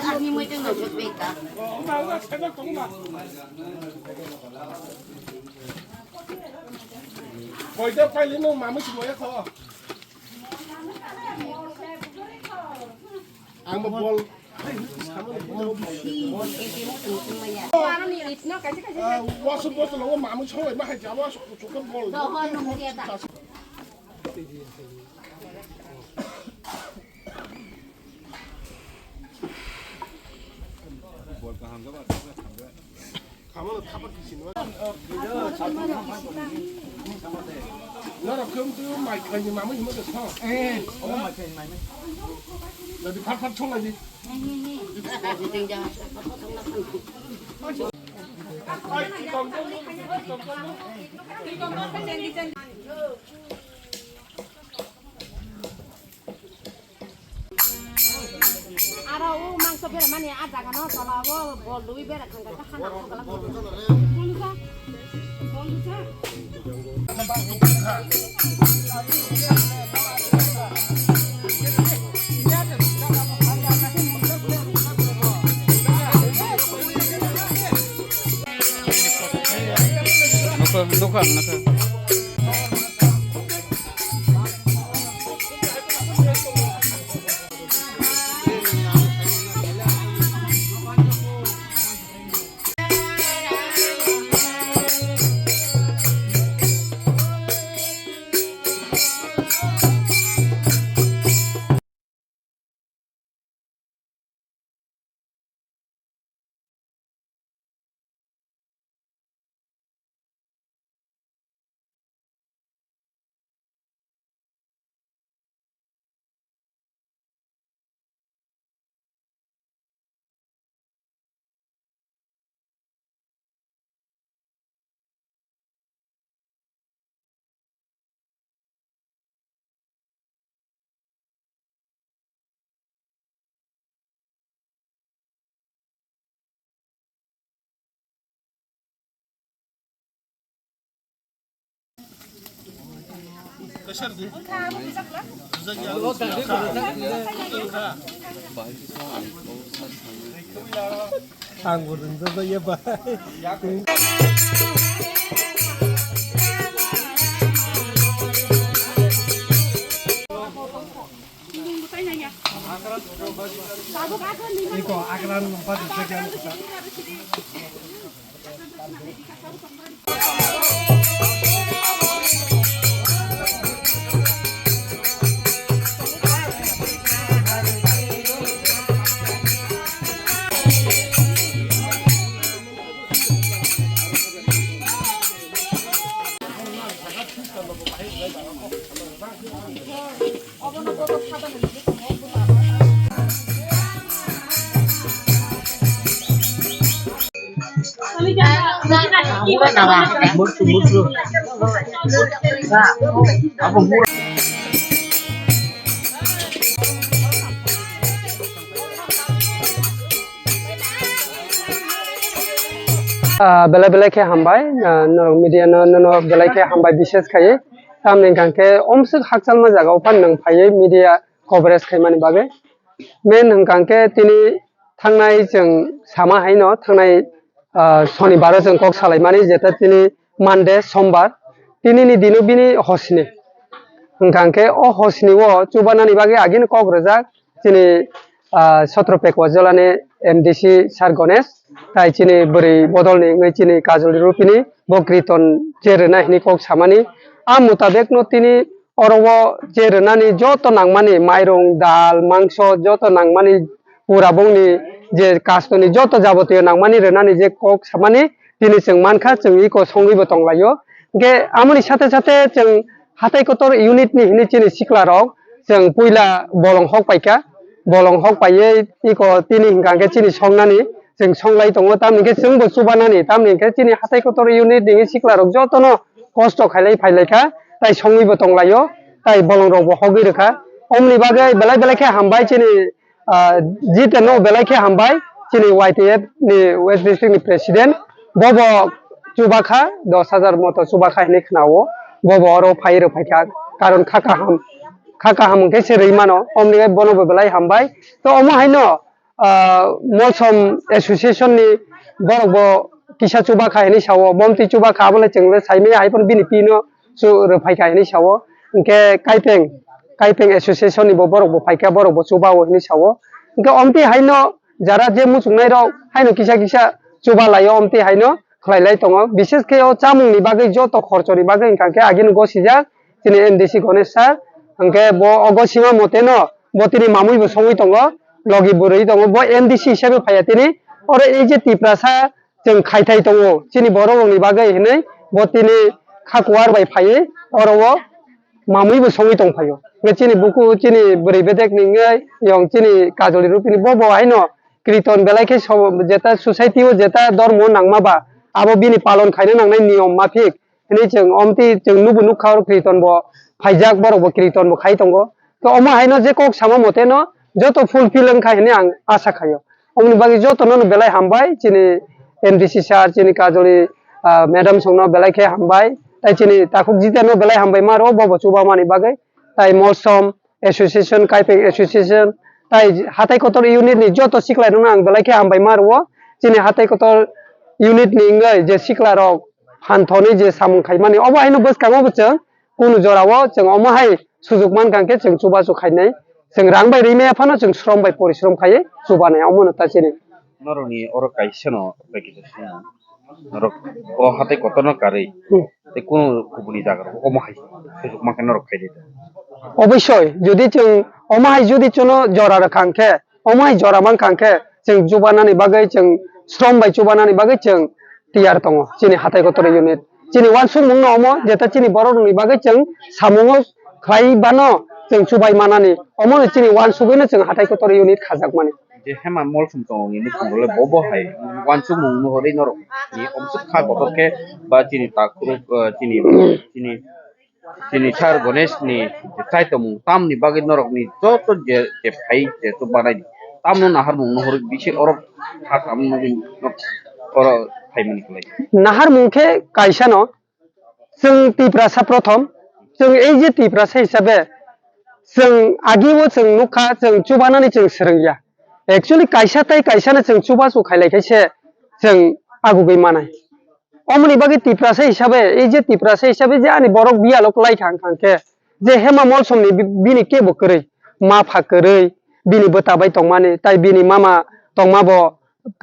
Ani mới từng được về cả. Rồi đó phải lên nó mà mới chịu khó. Ăn một bol. Quá số bol nó mà mới chơi mà hay chả quá số cái bol. Đâu hơn nó kia ta. 가면은 타박이시는 나라 그럼 마이 가지 마무 이모 저 에. 엄마 마이 마이. 여기 팔팔 총나지. Araw mang sobera mani ada kan no salawo bol duwi bera kan ka khana kala bolusa Nuka. 한국은 더 예뻐. 이거 아그라는 받을 적이 아니까. Musuh. Apa murah? Bela-bela ke hambai, media no bela ke hambai bishes kai. Tamne kangke omsuk hakchal ma jaga upan nang phai media coverage kai mani bagai. Men kangke tini thangnai jeng sama hai no thangnai shonibar jeng kok salai mani jeta tini Monday sombar tini ni dino bini hosni. Kangke o hosni wo chubanani bagai agin kok rejak tini Sotrope wajolane MDC Sar Ganesh tai chini beri bodol ni ngai chini kajoli rupini bokriton jerena hini kok samani a mutabek no tini orowo jerena ni joto nangmani mairong dal mangso joto nangmani purabong ni je kasto ni joto jabotiyo nangmani renani je kok samani tini jeng mankha jeng iko songibo tonglayo ge amoni sate sate jeng hatai kotor unit ni hini chini siklarok jeng puila bolong hok paika bolong hok paye iko tini hingkangke chini songnani jeng songlai tongo tamni ke jengbo chubanani tamni ke chini hatai kotor unit dingi siklarok jotono kosto khailai phailai kha tai songibo tonglayo তাই বলং রব হগি রেখা অমনি বাগে বেলাই বেলাই খে হামবাই চিনি জিতে নো বেলাই খে হামবাই চিনি YTF ni West District ni President bobo chubakha 10,000 moto chubakha ni khnawo bobo oro phairo phaika karon khaka ham ke serei mano omni bono belai hambai to omo haino mosom association ni borbo kisa chubakha ni sawo bomti chubakha bole chengle saime haipon bini pino su phaika ni sawo ke kaipeng association ni borbo phaika borbo chubawo ni sawo ke omti haino যারা যে মুসুংনাই rock হাইনো কিসা কিসা চুবা লাইও অমতি হাইনো খলাইলাই দङ বিশেষ কে ও চামুংনি বাগै যত খরচনি বাগै কাকে again গসিজাক তিনি NDC গণेश sir अंके बो अगसिमा मते न बतिनि मामुइ बो संगै दङ लगी बुरै दङ बो NDC हिसाबै फायातिनि और ए जे तिप्रासा जों खायथाय दङ चिनि बरंनि बागै हिनै बतिनि खाकुवार बाय फायै और वो मामुइ बो संगै दं फायो चिनि बुकु चिनि बुरै बेदेक निङै यं चिनि काजलि रुपिनि बो बो हाइनो कीर्तन बेलायखे जेता सोसाइटी ओ जेता धर्म नांमाबा आबो बिनि पालन खायनो नांनाय नियम माफिक हिनै जों अमति जों नुबु नुखाव कीर्तन बो फाइजाक बरबो कीर्तन बो खाय दङ तो अमा हाइनो जे कक सामा मते न जतो फुलफिल खाय हिनै आं आशा खायो अमनि बागै जतो न बेलाय हामबाय चिनि NDC सार चिनि काजलि मैडम संनो बेलायखे हामबाय ताइ चिनि ताखुक जिते न बेलाय हामबाय मारो बबो चुबा मानि बागै ताइ मौसम एसोसिएशन काइपें एसोसिएशन ताइ हाथाय कतर यूनिट नि जतो सिखलाय दङ आं बेलायखे हामबाय मारो चिनि हाथाय कतर यूनिट नि ngै जे सिखला रक हानथनि जे सामुं खायमानि अबो हायनो बसखाङो बचों कुनु जरावो जों अमाहाय सुजुग मान कांके जों चुबा खायनाय जों रां बाय रिमे फानो जों श्रम बाय परिश्रम खायो चुबानाय अमनता चिनि नरनि और काइसनो बेकिसना नर ओ हाते कतन कारै ते कोन कुबुनि जागर अमाहाय सुजुग माके नर खायदे अबश्य যদি जों अमाहाय যদি चनो जरा रखांके अमाहाय जरा मान कांके जों जुबानानि बागै जों श्रम बाय जुबानानि बागै जों तियार दङ चिनि हाथाय कतर यूनिट चिनि वानसुं मुंनो अमो जेता चिनि बर'नि बागै जों सामुङो खायबानो जों सुबाय मानानि अमनो चिनि वानसुगैनो जों हाथाय कतर यूनिट खाजाक माने जे हेमा मलसुम तंनि नुखुले बबो हाय वानसुं मुंनो हरै नर नि अमसु खा गतरके बा चिनि ताकुरु चिनि सार गणेश नि चाइतमु तामनि बागै नरकनि जतो जे फाइ जे तो बानाय तामनो नाहार मुंनो हरै बिसे और थाम और फाइमनि खलै नाहार मुंखे काइसानो जों तिप्रासा प्रथम जों ए जे तिप्रासा हिसाबै जों आगिबो जों नुखा जों चुबानानि जों सोरंगिया एक्चुअली काइसाताय काइसानो जों चुबा खायलायखायसे जों आगुगै मानाय अमनि बागै तिप्रासा हिसाबै ए जे तिप्रासा हिसाबै जे आनि बरक बियालक लाइखां खांके जे हेमा मलसमनि बिनि केबो करै मा फाकरै बिनि बताबाय तंमानि ताय बिनि मामा तंमाबो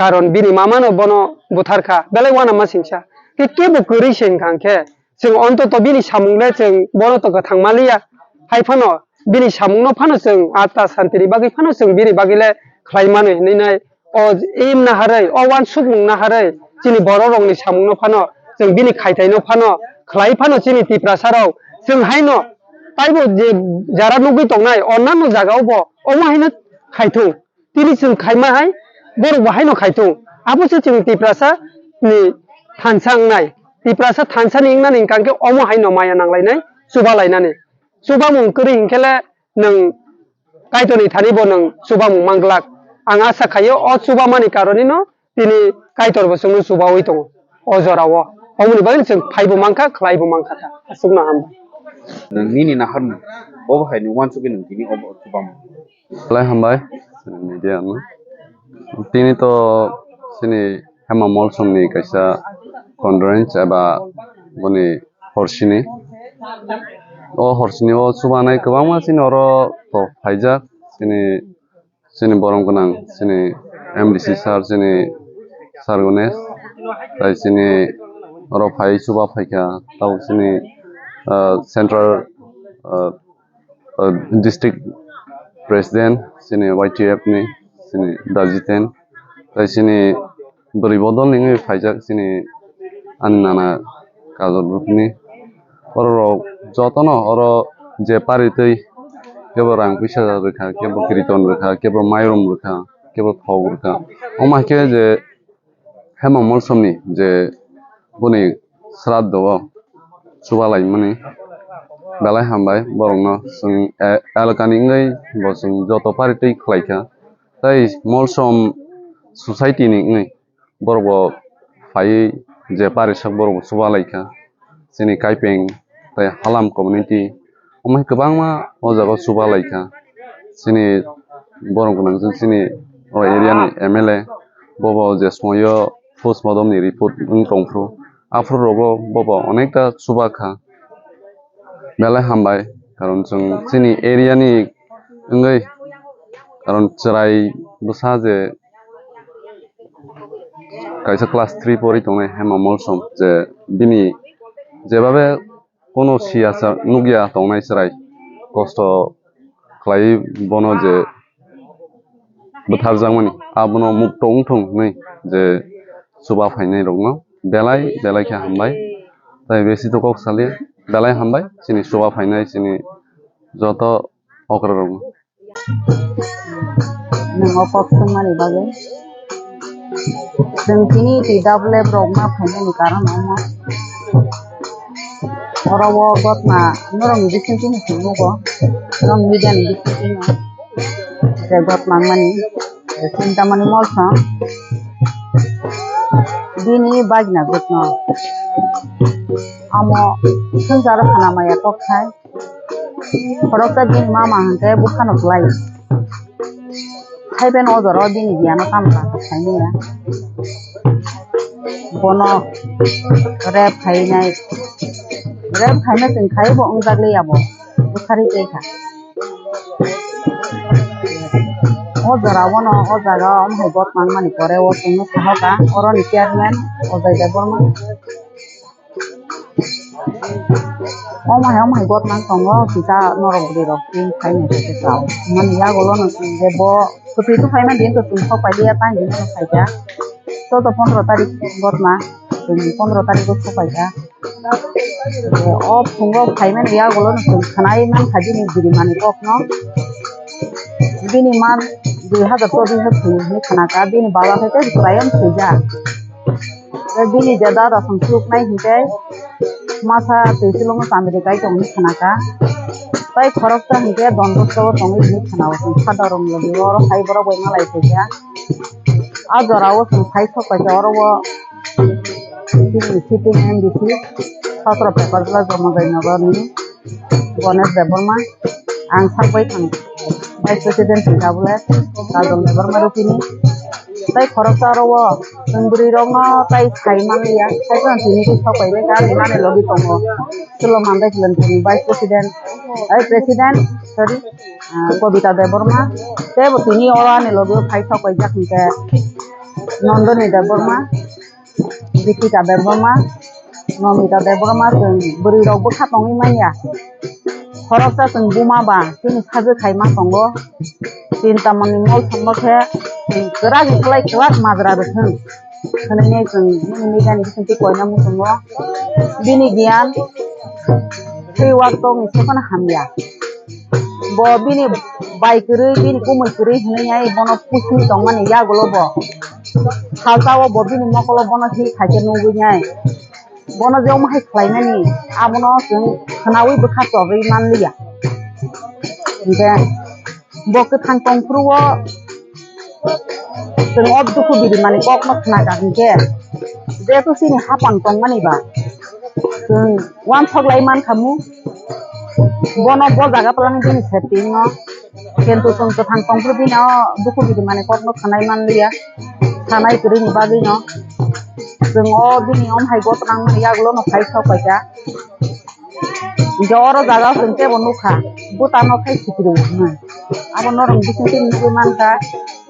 कारण बिनि मामानो बनो बुथारखा बेलाय वाना मा सिंसा केबो करै सें खांके जों अन्तत बिनि सामुंले जों बनो तो थांमालिया हायफानो बिनि सामुंनो फानो जों आत्ता शान्तिनि बागै फानो जों बिनि बागैले खायमानो हिनैनाय अ एम नाहारै अ वान सुबुं नाहारै चिनि बर' रंनि सामुंनो फानो जों बिनि खायथायनो फानो खलाय फानो चिनि तिप्रासाराव जों हायनो ताइबो जे जारा नुगै तंनाय अन्नानो जागावबो अमा हायनो खायथौ तिनि जों खायमाहाय बर' बाहायनो खायथौ आबोसो जों तिप्रासा नि थानसांनाय तिप्रासा थानसानि इंनानि कांके अमा हायनो माया नांलायनाय सुबा लायनानै सुबा मुं करै हिंखेले नों कायतनि थानिबो नों सुबा मुं मांगलाक आं आशा खायो अ सुबा मानि कारनिनो तिनि कायतरबो जों सुबा होय दङ अजराव अमनि बागै जों फायबो मांखा खलायबो मांखाथा सुबना हाम नोंनि नाहार बबो हाय वानसुगे नोंनि अब सुबाम लाय हामबाय मिडियानो तिनि तो सिनि हेमा मलसमनि कायसा कन्फारेन्स एबा बनि हरसिनि ओ हरसिनि ओ सुबानाय गोबां मानसिनि अर तो फायजा सिनि बरम गोनां सिनि MDC सार सिनि सार गणेश ताइ सिनि अर फाय सुबा फायखा ताव सिनि सेंट्रल डिस्ट्रिक्ट प्रेसिडेंट सिनि YTF नि सिनि दाजितेन ताइ सिनि बोरैबदल निङै फायजाक सिनि आन्नाना काजल ग्रुपनि और जतन और जे पारितै केबो रां पैसा रखा केबो कीर्तन रखा केबो माइरम रखा केबो थाव रखा अमाके जे हेमा मलसमनि जे बनि श्राद्ध सुबालाय माने belai hambai borokno sung elakani ngai bo sung joto paritui khlaika tai molsom society ni ngai borok bo phai je parisak borok suba laika sini kaipeng tai halam community omai kwbangma o jaga suba laika sini borok nang sini o area ni MLA bobo je smoyo postmortem ni report tongfru afro rogo bobo onekta suba kha belai hambai karon chung sini area ni ngai karon chrai busa je kaisa class 3 pori tongnai hema molsom je bini jebabe kono siyasa nugya tongnai chrai kosto khlai bono je butharjangmani abono mukto ungthong nei je suba phainai rokno belai kha hambai tai besi to kok sali belai hambai sini suba phainai sini joto okra rokno nang opok mani bagai जों kini tidak boleh brokna phainai ni karon amo orowo gotna norong bisinti ni sumugo norong media ni bisinti no je gotna mani cinta mani molsa bini bagna gotno amo sengjar khana maya kokhai korokta bin mama hante bukhano klai Haiben odoro bini giano tamla khaini ya bono rap khainai sing khai bo ungjakle yabo bukhari teikha odora bono ojaga omhai bot mangmani pore o sunu sahoka oroni chairman ojai deborma omhai bot mang tongo kita norogri rok tin khaini te sao mani ya golo no debo Tapi itu kayaknya dia tuh tumpuh pada dia tanya gimana saja. So 15 tarik gotna, 15 tarik gotna saja. Oh punggol kayaknya dia golon kenai man kaji nih diri mani kok no. Bini man 2024 ini kenaka bini bawa kita di perayaan saja. Bini jada rasam suluk naik hingga masa pesilong Amerika itu ini kenaka. তাই খরচটা হিকে দণ্ডস্থ তঙ্গি জিনিস খানাও সাধারণ লগে ওর Khyber Bruyne লাইছে আর জরাও খাই সকাইছে ওর sitting MBC 17 পেপারগুলো জমা যাই নগরনি গণেশ দেববর্মা आं साबाय थां भाइस प्रेसिडेंट हिसाबै राजन देबबर्मा रुपिनि তাই খরচটা আরো जोंबुरि रंनो তাই खाइमानलिया खाइफोर दिनि सकाइबाय गानि माने लगे दङ सुलमान दाइखलन भाइस प्रेसिडेंट सॉरी कविता देबबर्मा ते बतिनि अरानि लगे खाइ सकाइ जाखिनके नंदनी देबबर्मा दीपिका देबबर्मा नमिता देबबर्मा जों बुरि रगबो खातङै मानिया खरचटा जों बुमाबा जोंनि साजो खाइमा दङ चिन्तामणि मल सम्बखे गोरा गिखलाय गोरा माजरा रोथों होननानै जों मिडियानि बिसोंथि कयना दङ बिनि गियान फ्रिवार्क दं एसेखौनो हामिया ब बिनि बाइकरै बिनि कुमैकरै होननाय बनो पुसनि दं माने यागलबो खालसाव ब बिनि मकल बनो हि खाइके नुगैनाय बनो जेव माहाय खालायनानि आबनो जों खोनावै बोखाथ'बै मानलिया ओमफ्राय बके थांतंफ्रुवो जों अब दुखु बिदि माने ककनो खोनागाखिनके जेथु सिनि हापां दं मानिबा जों वान थगलाय मान खामु बनो ब जागा पलानि बिनि सेटिं न किन्तु जों थांतंफ्रु बिना दुखु बिदि माने ककनो खोनाय मानलिया थानाय गैनि बागै न जों अ बिनि अमहाय गतनां माने यागलो न खाइ सकाइका जर जागा जोंते बनुखा बुतानो खाइ सिकिरु अब नरम बिसिंति निबो मानका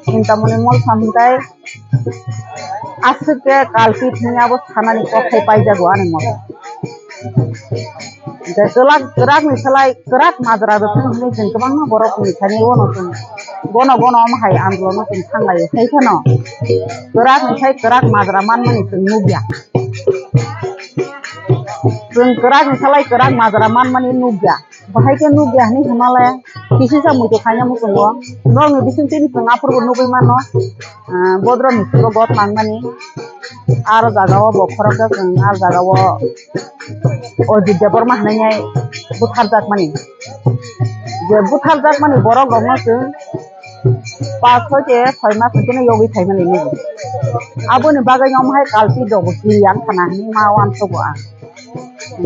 चिन्तामणि मल सामथाय आसके कालपिट नियाबो थानानि कखाय पाइजागो आने मल जे गोराक निसलाय गोराक माजरा रथों होनै जों गोबां बरफ निखानि उनाव जों गन अमहाय आन्दोलन जों थांलायो खायफोनो गोराक निसाय गोराक माजरा मानमानि जों नुबिया जों गोराक निसालाय गोराक माजरा मानमानि Nubia bahai ke nu gya ni Himalaya kisi sa mutu khanya mutu ngo nor ni bisin tin nga purbo nu bai mano bodro ni purbo got mangmani ar jagawo bo khoraka sing ar jagawo o jidebor ma hanai buthar jak mani je buthar jak mani borok gongna sing pas hoje 6 মাস থেকে yogi thai mani ni aboni bagai nyom hai kalpi dogo yang kana ni mawan sobo a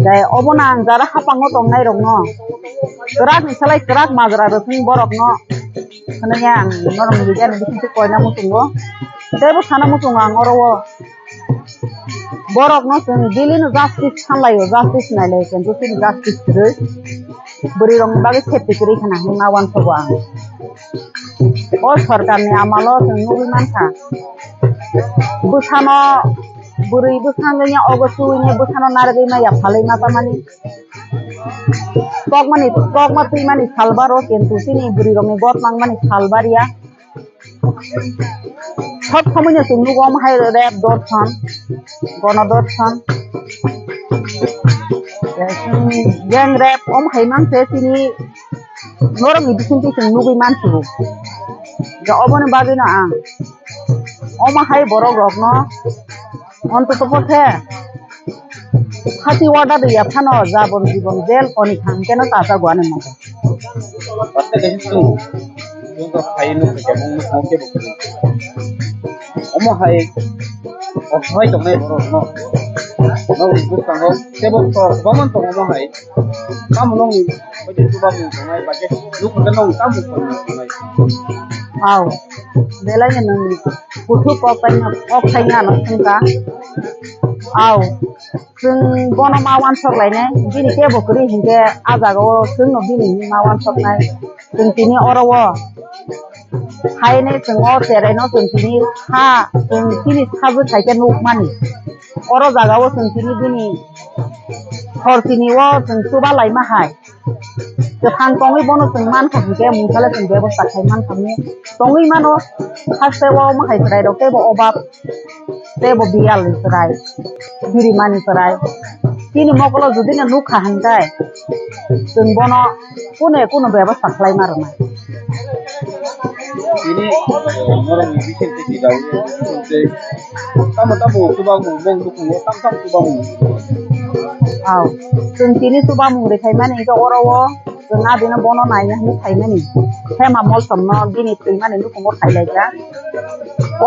dai obona ang jara hapango tongnai rong no kerak ni salai kerak majra resing borok no hananya ang norong gijan bisin koina mutungo debo thana mutungo ang orowo borok no sing dilin justice sanlayo justice nailai kentu sin justice re buri rong bagai safety kri kana ni mawan sobo a o sarkar ni amalo sing nubi manka busano buri busangnya ogosunya busano nargai ma ya phalai mata mani tok mati mani salbaro kentu sini buri rong got mang mani salbaria সব সময় তুমি গম high rape দর্শন গণদর্শন gang rape অম হাইমান সে তিনি নরম বিসিনটি সে নুবি মানসিবো যে অবনে বাগিনা আং অম high বড় রগ্ন অন্তত পক্ষে ফাঁসি অর্ডার দিয়া ফানো যাবন জীবন জেল কনি খান কেন তাজা গোয়ানের মতো Untuk hai nu kejamung nu moke bukti. Omo hai, hai tong nai borok no. No ibus kanggo, sebab to, baman tong omo hai. Kamu nong ni, baju tu bamu tong nai baje, lu kan nong kamu tong nai. Aw, belanya nang putu kokainya no singka. Aw, sing bono mawan sok lainnya, bini ke bokri hingga azago sing no bini mawan sok nai, sing tini orawo. Hai ne sing o tere no sing tini sabu kaike nuk mani. Oro jagawo sing tini bini hor tini wo sing suba lai ma hai. Jepang tongi bono sing man khapike mungkale sing bebosta khai man khamni. Tongi mano haste wo ma hai serai do kebo obab tebo bial serai. Biri mani serai. Tini mokolo judi na nuk khahantai. Sing bono kuno bebosta khai marna. Ini orang bikin tidak boleh. Tamu subang mung dukung tam subang. Aw, sing tini subang mung rekai mani itu orawo, sing abina bono nanya ni khai mani. Hema mol somno gini khai mani dukung o khai laja.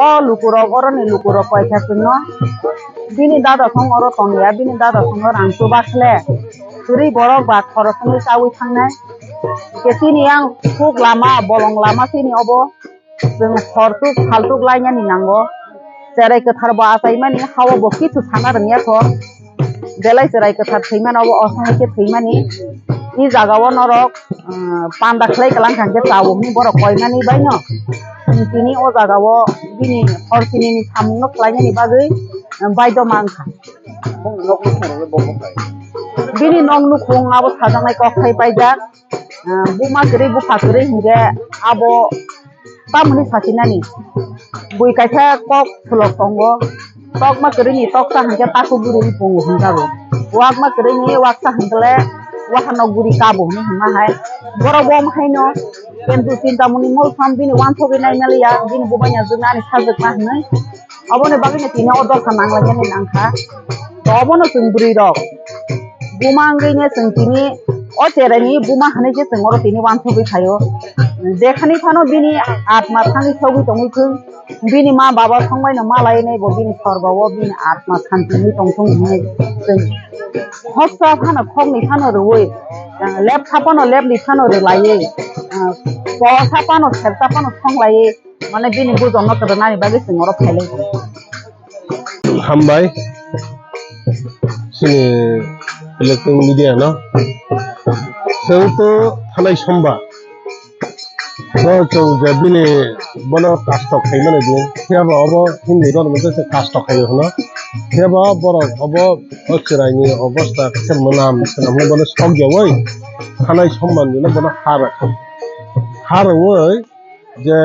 Oh lukurok ni lukurok koi khasno. Bini dada song oro tongya bini dada song orang subakle. Suri borok bak khorosni sawi thangnai. Kesini yang kuk lama bolong lama sini obo sing khortuk khaltuk lainnya ni nanggo cerai kethar ba asai mani hawa boki tu thana rengya ko belai cerai kethar theiman obo osai ke theimani i jagawo norok panda khlai kalang kangke tawo ni borok koi mani baino tini o jagawo bini horsini ni samungno khlainya ni bagui baido mangkha bini nong nu khung abo sajangnai kok khai paijak buma kiri buka kiri hingga abo tamuni sasinani bui kaisa kok fulok tonggo tok ma kiri ni tok sa hingga taku guri pungu hingga bo wak ma kiri ni wak sa hingga wahano guri kabo ni hingga hai boro bom hai no kentu cinta muni mol sam bini wan thobi nai melia bini bubanya zunani sajak ma hnai abo ne bagine tina odor kanang lagi ni nangkha to abo no sungburi rok buma ngai sengtini o terani buma hane je sengoro tini wan thobi khayo dekhani thano bini atma thangi thobi tongi khung bini ma baba thongbai no malai nei bo bini sorbawo bini atma thanti ni tongthong nei seng hossa phano khongni phano roi lep thapano lep li phano relaye po thapano serta phano thonglaye mane bini bujono kadani bagi sengoro khailai hambai sini electronic media no so thanai somba no chong jabini bono kastok khai mane din kheba obo hindi ron mate se kastok khai hono kheba borok obo ochirai ni obostha se manam sanamne bono sogya oi thanai somban ni bono har oi je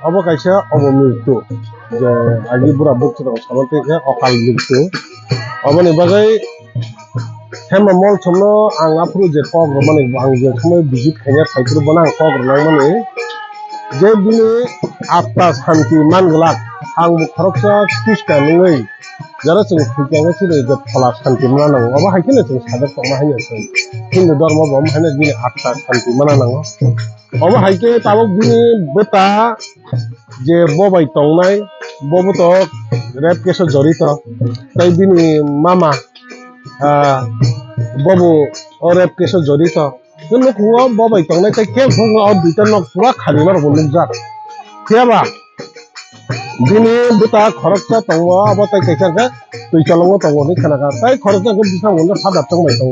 obo kaisa obo mrityu je agi bura bukti ro samante je okal mrityu obo ni bagai hema mol chomno ang apru je kogro mani ang je khmai visit khanya thaipru bana ang kogro nang mani je bini atta shanti manglak ang khoroksa krishna nungei jara chung thikanga chire je phala shanti mana nang aba haikine chung sadek tongma hanya chung hindu dharma bom hanya bini atta shanti mana nang aba haike tabok bini beta je bobai tongnai bobo to rap keso jorito tai bini mama bobo rap keso jorito কিন্তু কুয়া বাবাই তংনাই তাই কে ফুং আর দুইটা knock পুরা খালি মার বলুন যা কেবা দিনে বুতা খরচা তং আবাতাই কাইসাকে তুই চলঙ্গ তং নি খানাকা তাই খরচা কে বিসা বললে সাদা তং মাই তং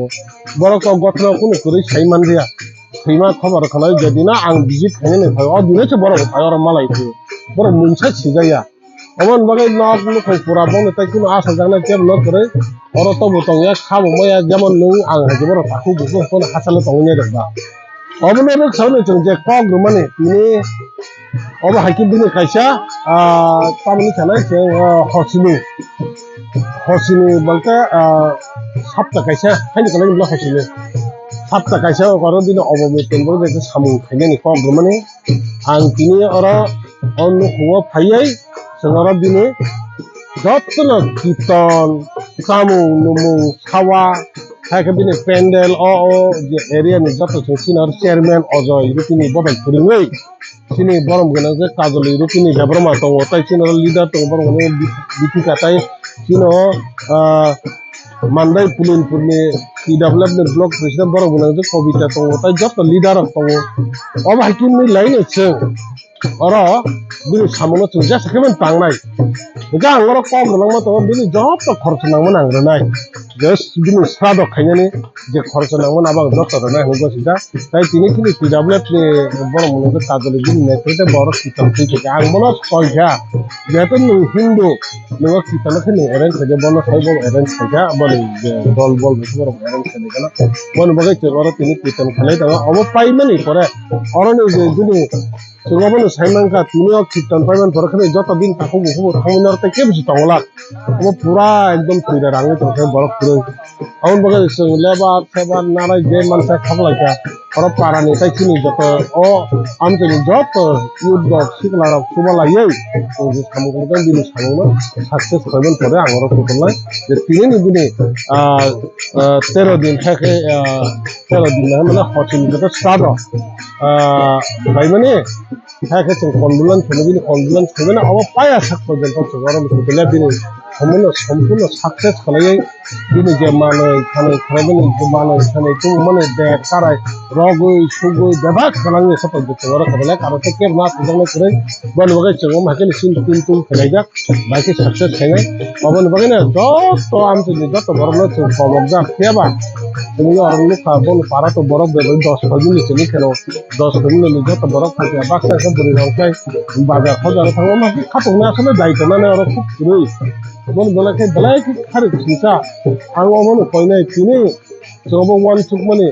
বড় ক গঠন কোন করে সাইমান দিয়া সেইমা খবর খানাই যেদিনা আং বিজিট খাইনে নে ভাই অ দিনেছে বড় ভাই আর মালাই বড় মুনসা ছিগাইয়া অমন বাগাই নক লুক পুরা বনে তাই কোন আশা জানা কেব ন করে অর তো বতং এক খাবো মায়া যেমন নং আং হাজে বড় তাকু বুকু কোন হাসালে তংনে দেখবা অবনে রক সামনে চং যে কক মানে তিনি অব হাইকিং দিনে কাইসা তামনি খানাই যে হসিনি বলতে সাতটা কাইসা হাইনি কালাই বলা হসিনি সাতটা কাইসা করো দিনে অবমে তেলবো যে সামু খাইনি কক মানে আং তিনি অর অন্য হুয়া ফাইয়াই जोंरा दिने যতনো কীর্তন সামু নুমু খাওয়া থাকে দিনে প্যান্ডেল যে এরিয়ানি যত সিনার চেয়ারম্যান অজয় রুপিনি ববাই ফরিঙই সিনি বরম গনা যে কাজলি রুপিনি দেবরমা দङ তাই সিনার লিডার দङ বরম গনা বিটিকা তাই সিনো মান্দাই পুলিনপুরনি ডেভেলপমেন্ট ব্লক প্রেসিডেন্ট বরম গনা যে কবিতা দङ তাই যত লিডার দङ অব হাইকিনি লাইনে जों অর বিনি সামনে जों জাস্ট কেমন তাংনাই এটা আঙ্গর কম গলাংমা তো বিনি যত খরচ নাংমন আংরনাই জাস্ট বিনি শ্রাদ খাইনানি যে খরচ নাংমন আবাং যত রানাই হইগো সিদা তাই তিনি কিনি পিডব্লিউডি বড় মনে কাজলে বিনি নেতৃত্বে বড় কিতাব থেকে আং মনে কইয়া যেহেতু হিন্দু নয় কিতাব খানি এরেঞ্জ থেকে বড় সাইব এরেঞ্জ থেকে বলে দল বল বড় এরেঞ্জ থেকে গেল বন বগাই বড় তিনি কিতাব খালাই দাও অব পাইমানি পরে অরনে যে বিনি जोंबो साइमानका तिनिও कीर्तन पाइमान बरखने जत दिन ताखौ बुखौ थांमोनर ते केबसि तंगला अब पूरा एकदम थैरा राङै तंथे बरख पुरै आउन बगे जों लेबार सेबार नाराय जे मानसा खाबलायका और पारानि ताइ किनि जत आमजनि जत युद्ध सिगलार सुबालायै जों जे सामगलजों दिनै सामोन साक्सेस खालामन परे आंगर फटलाय जे तिनि दिनै 13 दिन थाके 13 दिन माने हचिनि जत स्टार्ट भाइ माने থাকে जों কন্দুলান ফেমিলি কন্দুলান ফেমিলি अब पाया साक पर्यन्त जों बिनि সম্পূর্ণ সাকসেস খালাই দিনে যে মানে খানে খারাবেন মানে খানে তো মানে দেখ কারাই রগই সুগই দেবা খালাঙ্গে সব जों খালে কারো থেকে না সুজনে করে বল বগে जों মাকে সিন কিন্তু ফেলাই যাক বাকি সাকসেস খাইনে অবন বগে না যত আমতে যত বড় না जों কমক যা কেবা তুমি আর লোক বল পারা তো বড় দেবে 10 দিন নিচে খেলো 10 দিন নিচে যত বড় থাকে বাক্সা সব বড় রংকাই বাজার খজার থাকো মাকে খাতনা আসলে দায়িত্ব না আর খুব রই বল বলাকে বলাই কি খারে সিসা আং অমন কইনাই তিনি জব ওয়ান চুক মানে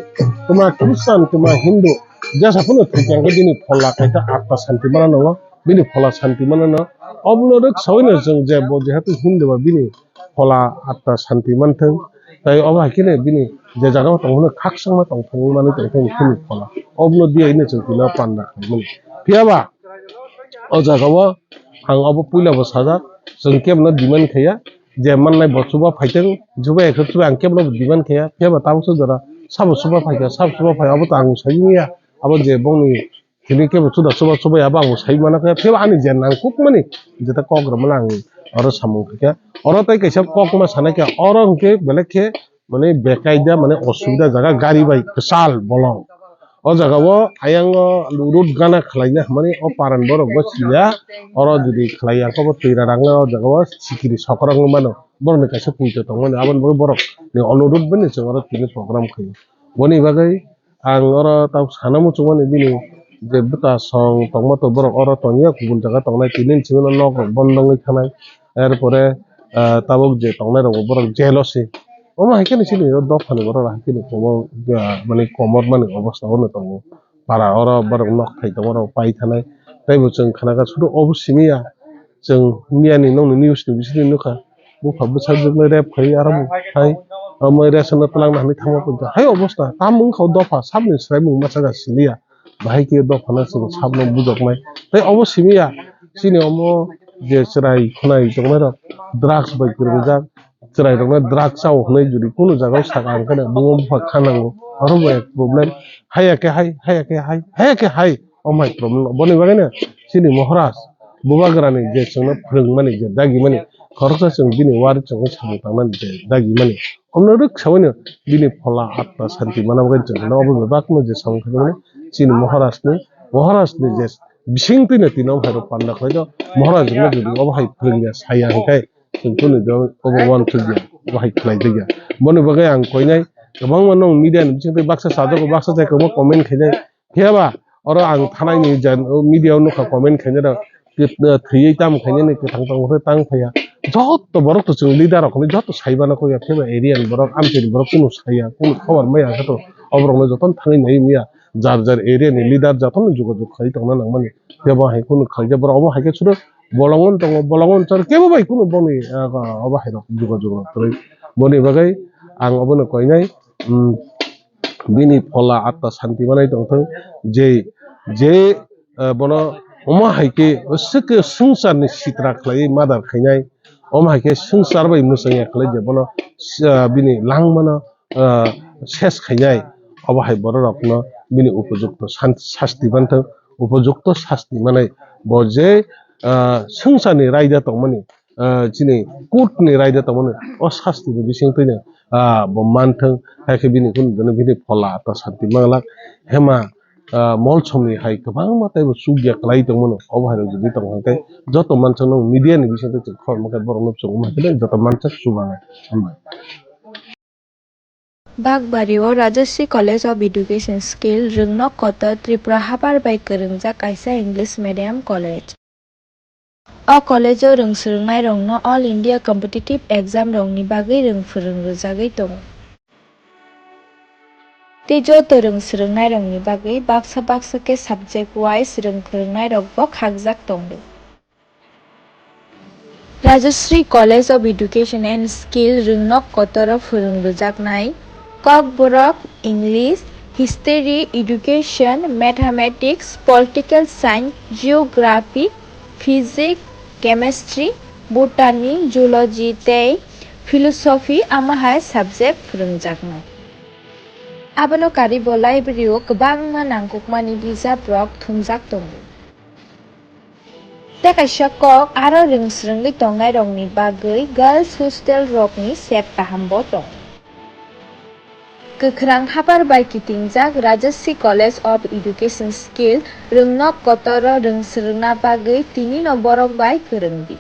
তোমার খ্রিস্টান তোমার হিন্দু যেসা কোনো ঠিকাঙ্গে দিনে ফলা খাইতা আত্মা শান্তি বানানো বিনি ফলা শান্তি বানানো অবলরক সয়নে जों যে যেহেতু হিন্দু বা বিনি ফলা আত্মা শান্তি মানথों তাই অবা কিনে বিনি যে জায়গাও তখন খাকসাংমা তখন মানে তাই কিনি ফলা অবলো দিয়েইনে जों পিলা পান্না খাইমोन फियाबा अ जागाव आं अब पुइलाबो साजा जों केबल डिमान्ड खाया जे माननाय बसुबा फाइथों जुबा एकसु आं केबल डिमान्ड खाया फियाबा तामसो जरा साबसुबा फाइका साबसुबा फायाबो त आं साइमिया अब जे बंनि किनि केबो सुदा सुबा सुबा याबा आं साइमाना खाया फियाबा आनि जेन आं कुक माने जेता कग्रमन आं और सामु खाया और ताइ कैसा ककमा सानायका और के बेलेके माने बेकायदा माने असुबिदा जागा गारि बाइ साल बलं o jaga wo ayang lurut gana khlaina mane o paran borok bo siya oro jodi khlaiya ko bo tira rang o jaga wo sikiri sokrang mano borne kaisa puito tong mane abon borok ni olurut bani se oro tini program khai boni bagai ang oro taw sanamu chumani bini je buta song tongmo to borok oro tongya kubun jaga tongnai tinin chimino nok bondongi thanai erpore tabok je tongnai rok borok jealousy ওমা হেকেনে ছিল দপ ফালে বড় রাখি কোমর মানে কোমর মানে অবস্থা হলো তো পারা ওর বড় নক থাইতো বড় পাই থানাই তাইবো जों খানাকা শুধু অবশ্যমিয়া जों मियानि नंनि निउस नि बिसोरनि नुखा बुफाबो साबजोबनाय रेप खायो आरो फाय मैं रेशन तलांग हानि थांबा पड़ता है अवस्था काम मुंखौ दफा साबनि स्राय मुं माचा सिलिया बाहाय के दफा ना जों साबनो बुजकनाय तै अवसिमिया सिनि अमो जे सराय खनाय दंना ड्राग्स बाय गोरजा सराय दंना ड्राग्स आव होनाय जुदि कोनो जागाव सागा ओंखायनो बुङो बुफा खानांगौ आरो बे प्रब्लेम हायाके हाय अमाय प्रब्लेम बनि बागैनो सिनि महाराज बुबाग्रानि जे जोंनो फोरों माने जे दागि माने खरसा जों दिनै वार जों सामु थांनानै जे दागि माने हमनो रोखसावैनो दिनै फला आत्मा शान्ति मानाबगोन जों अबे बाकनो जे सामु थांनानै सिनि महाराजनि जे बिसिं तैनो तिनाव हाय पान्दा खैद महाराजनो जुदि अबहाय फोरोंया साया हैखाय जोंखौ नुदों अबवान थुदिया बाहाय खलाय दिया बनि बागै आं कयनाय गोबां मानो मिडिया बिसिं बाक्सा साजोको बाक्सा जायखौ कमेन्ट खैनाय हेबा और आं थानायनि मिडियायाव नुखा कमेन्ट खैनाय थैयै ताम खैनाय गोथां तांखौ तां फैया जत बरक जों लिडार खौनो जत साइबाना को याखेबा एरियान बरक आमतेनि बरक कोनो साया कोनो खबर माया गथ अबरनो जतन थाङै नै मिया जार एरियानि लिडार जतन जुगजुग खाइ तंना नांमानि हेबा हाय कोनो खाइजा बर अबा हायके सुरो बलंगन सर केबो बाय कोनो बनि अबा हाय जुगजुग तरै बनि बागै आं अबनो कयनाय बिनि फला आत्मा शान्ति बानाय दंथों जे बनो अमा हायके उसके संसारनि सित्रा खलाय मादार खायनाय अमा हायके संसार बाय मुसंया खलाय जे बनो बिनि लांमाना सेस खायनाय अबा हाय बर रखनो बिनि उपयुक्त शास्ति बानथों उपयुक्त शास्ति माने बजे संसारनि रायजा तंमानि दिनै कोर्टनि रायजा तंमानि अ शास्तिनि बिसिं तैनो मानथों हायके बिनि गुन बिनि फला आत्मा शान्ति मांला हेमा मल समनि हाय गोबां मातायबो सुगिया खलाय दंमोन अबहाय जुदि दंहाय जत मानसि नों मिडियानि बिसिं तै खरमके बरनो सुगु माखै जत मानसि सुबाङा बागबारियाव Rajshree college of education skill रोंनो कत त्रिपुरा हाबार बाय गोरोंजा कायसा इंग्लिश मीडियम कॉलेज अ कॉलेजआव रोंसोलोंनाय रंनो ऑल इंडिया कम्पिटिटिव एग्जाम रंनि बागै रोंफोरोंजागै दं तेजो रोंसोलोंनाय रंनि बागै बाक्सा के सब्जेक्ट वाइज रोंफोरोंनाय रंबो खागजाक दं Rajshree college of education and skill रोंनो कतर फोरोंजागनाय Kokborok English history education mathematics political science geography physics chemistry botany zoology तै फिलसफी आमाहाय सब्जेक्ट फोरोंजागनाय आबनो कारिबो लाइब्रेरियाव गोबां नांगौमानि बिजाब थुमजाक दं तेकाइसा कक आरो रोंसोलोंनाय दंनाय रंनि बागै गर्ल्स हस्टेल रकनि सेफ गाहामबो दं गोख्रां हाबार बाय किटिंजाक Rajshree college of education skill रोंनो कतर रोंसोलोंना बागै तिनि नम्बरक बाय गोरोंदि